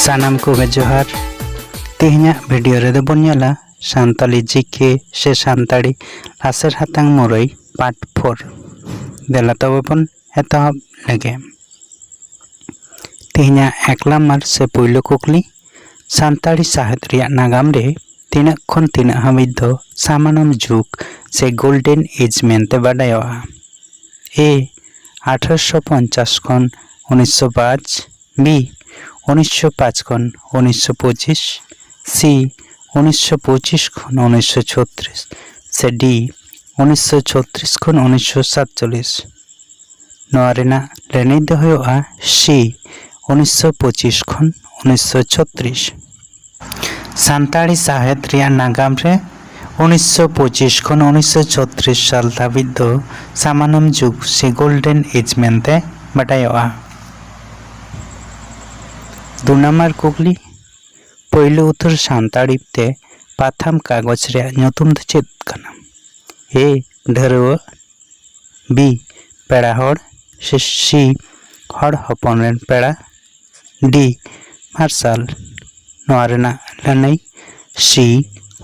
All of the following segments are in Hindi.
सानाम को जोहार तेहना वीडियो रे बन नेला सानताली जीके से सानताड़ी लासेर हातांग मुरई पार्ट 4 देला तब बन एतहब लगे तेहना एक नम्बर से पुइलो कुकली सानताड़ी साहित्य रिया नागाम रे तीना खन तीना हाबिज दो सामानम जुग से गोल्डन एज मेनते बाडायोआ ए 1850 खन 1905 बी 1905 खन 1925 सी 1925 खन 1936 से डी 1936 खन 1947 नोआ रेना लेनै दो होयोआ सी 1925 खन 1936 सानताड़ी साहित्य रिया नागाम रे 1925 खन 1936 साल धाबिज दो सामानम जुग से गोल्डन एज मेनते बाडायोआ। 2 नम्बर कुकली पहले उत्तर सानताड़ी ते पाथाम कागज रे ᱧᱩᱛᱩᱢ ᱫᱚ ᱪᱮᱫ ᱠᱟᱱᱟ? ए ढेरवा बी पेड़ा हड़ सी हड़ हपन रेन पेड़ा डी मार्शल नोआ रेना लनई सी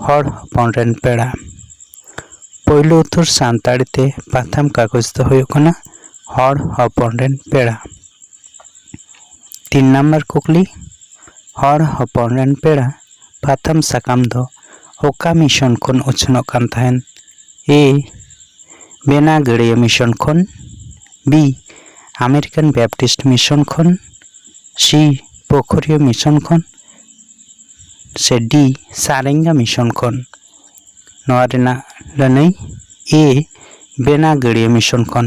हड़ हपन रेन पेड़ा। पहले उत्तर सानताड़ी ते पाथाम कागज दो होयो कना हड़ हपन रेन पेड़ा। 3 नम्बर कुकली हड़ हपन रेन पेड़ा पाथाम साकाम दो ओका मिशन खन उछनो कान थाहेन ए बेना गड़िया मिशन खन बी अमेरिकन बैप्टिस्ट मिशन खन सी पोखरिया मिशन खन से डी सारेंगा मिशन खन नोआ रेना लनई ए बेना गड़िया मिशन खन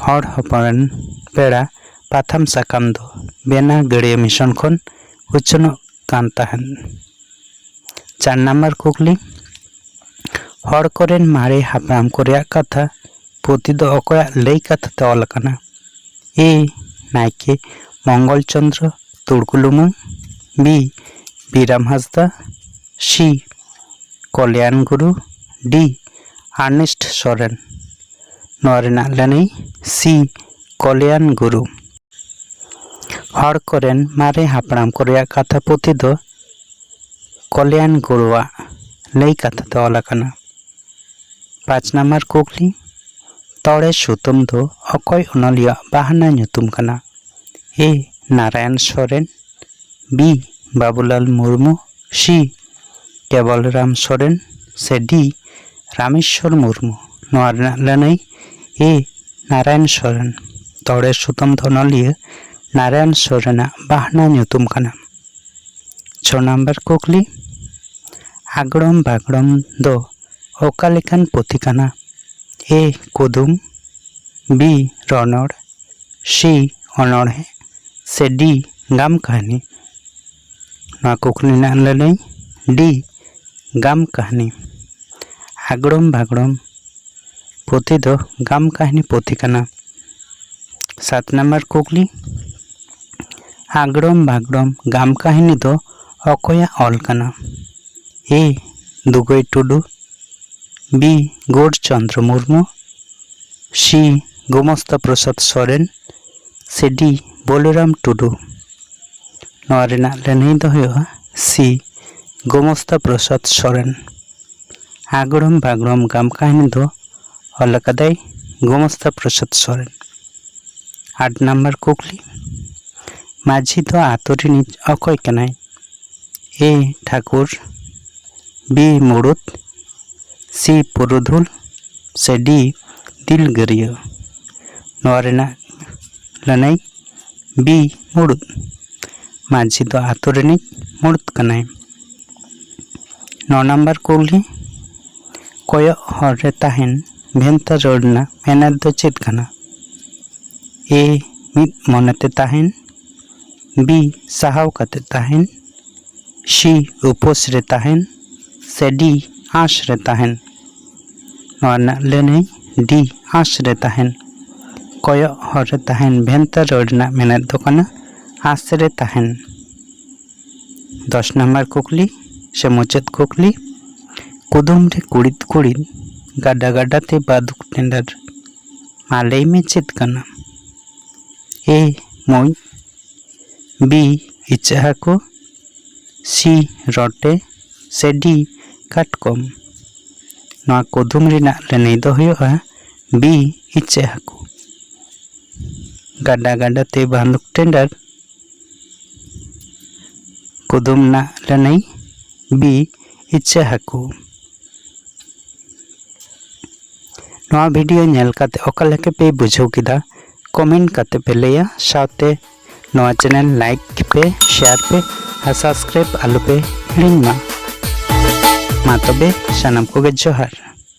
हड़ हपन रेन पेड़ा पाथाम साकाम दो बेना गड़िया मिशन खन उछनो कान थाहेन। 4 नम्बर कुकली हड़ कोरेन मारे हापराम को रेया कथा पुथी दो अकोया लई कथा ते ऑल कना ए नायके मंगल चंद्र तुड़कुलुमंग बी बीराम हासदा सी कल्याण गुरु डी आर्नेस्ट सोरेन नोआ रेना लनई सी कल्याण गुरु। हड़ कोरेन मारे हापराम को रेया कथा पुथी दो कल्याण गुरुआ लई कथा ते ऑल कना। 5 नम्बर कुकली तोड़े सुतम दो अकय अनलिया बाहाना ᱧᱩᱛᱩᱢ कना ए नारायण सोरेन बी बाबूलाल मुर्मू सी केवलराम सोरेन से डी रामेश्वर मुर्मू नोआ रेना लनई ए नारायण सोरेन तोड़े सुतम दो अनलिया नारायण सोरेना बाहाना ᱧᱩᱛᱩᱢ कना। 6 नम्बर कुकली आगड़म बागड़म दो ओका लेकान पुथी कना ए कुदुम बी रनड़ सी अनड़हे से डी गाम कहानी नोआ कुकली ना लनई डी गाम कहानी। आगड़म बागड़म पुथी दो गाम कहानी पुथी कना। 7 नम्बर कुकली आगड़म बागड़म गाम कहानी दो अकोया ऑल कना ए दुगई टुडू बी गौर चंद्र मुर्मू सी गोमस्ता प्रसाद सोरेन से डी बलराम टुडू नोआ रेना लनई दो होयोआ सी गोमस्ता प्रसाद सोरेन। आगड़म बागड़म गाम कहानी दो ऑल कदाई गोमस्ता प्रसाद सोरेन। 8 नम्बर कुकली माझी दो आतोरिनी अकय कनाय ए ठाकुर बी मुरुद सी पुरुधुल से डी दिलगरिया नोआ रेना लनई बी मुरुद माझी दो आतोरिनी मुरुद कनाय। 9 नम्बर कुकली कोयो हर रे ताहेन भेंता रोडना मेना दो चेद कना ए मिद मनते ताहेन बी साहाव कते ताहेन सी उपोस रे ताहेन से डी आश रे ताहेन नोआ लनई डी आश रे ताहेन कोयो हर रे ताहेन भेंता रोडना मेना दो कना आश रे ताहेन। 10 नम्बर कुकली से मुचाद कुकली कुदुम रे कुड़िद कुड़िद गाडा गाडा ते बादुक टेंडर मा लई में चेद कना ए मोई बी ᱤᱪᱟᱹᱜ ᱦᱟᱹᱠᱩ, ᱥᱤ ᱨᱚᱴᱮ ᱥᱮ ᱰᱤ ᱠᱟᱴᱠᱚᱢ? ᱱᱚᱣᱟ ᱠᱩᱫᱩᱢ ᱨᱮᱱᱟᱜ ᱞᱟᱹᱱᱟᱹᱭ ᱫᱚ ᱦᱩᱭᱩᱜᱼᱟ ᱵᱤ ᱤᱪᱟᱹᱜ ᱦᱟᱹᱠᱩ। ᱜᱟᱰᱟ ᱜᱟᱰᱟᱛᱮ ᱵᱷᱟᱹᱞᱩᱠ ᱴᱮᱸᱰᱟᱨ, ᱠᱩᱫᱩᱢ ᱨᱮᱱᱟᱜ ᱞᱟᱹᱱᱟᱹᱭ ᱵᱤ ᱤᱪᱟᱹᱜ ᱦᱟᱹᱠᱩ। नवा वीडियो नेल काते ओका लेके पे बुझाव किदा कमेंट काते पे लैया, साथे नवा चैनल लाइक पे शेयर पे और सब्सक्राइब आलू पे हिड़िंग मा तबे सानाम कोगे जोहार।